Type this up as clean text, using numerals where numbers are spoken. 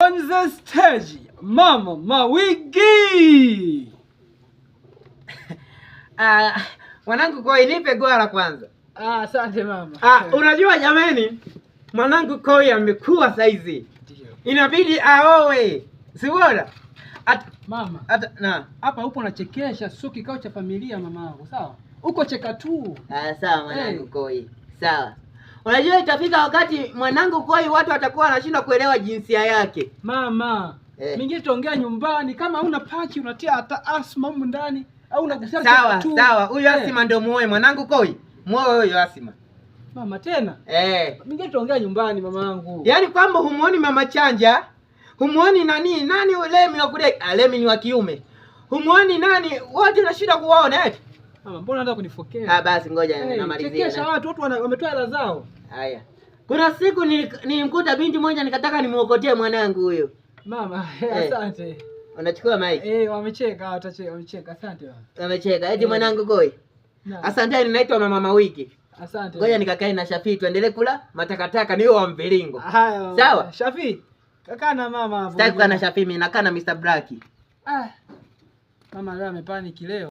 On the stage, Mama Mawigi. Mwanangu Koi, nipe gwara kwanza. Asante mama. Unajua jamani, mwanangu Koi amekuwa saizi. Inabidi aoe. Si bora? Mama. Na hapa upo unachekesha, sio kikao cha familia mamangu, sawa? Uko cheka tu. Sawa mwanangu Koi. Sawa. Unajua itafika wakati mwanangu Koi watu watakuwa wanashindwa kuelewa jinsia yake. Mama, mingine tuongea nyumbani, kama huna pachi unatia hata asma huko ndani au unagusia tu. Sawa, huyu Asima ndio muoe mwanangu Koi. Muoe huyo Asima. Mama tena? Mingine tuongea nyumbani mamangu. Yaani kwamba humuoni mama Chanja? Humuoni nani Lemi wa kule? Lemi ni wa kiume. Humuoni nani? Wote unashida kuwaona eti. Mama, mbona unataka kunifokea? Basi ngoja namalizia. Chekesha watu wametoa hela zao. Haya. Kuna siku nilimkuta binti moja nikataka nimuokotee mwanangu huyo. Mama, asante. Unachukua mic? Wamecheka, wamecheka. Asante mama. Wamecheka. Eti mwanangu Koi. Asante, ninaitwa Mama Mawigi. Asante. Ngoja nikakae na Shafi tuendelee kula matakataka niyo wa mviringo. Haya. Sawa? Shafi. Kaka na mama hapo. Sitaki kukaa na Shafi, mimi nakaa na Mr. Black. Mama leo amepanic leo.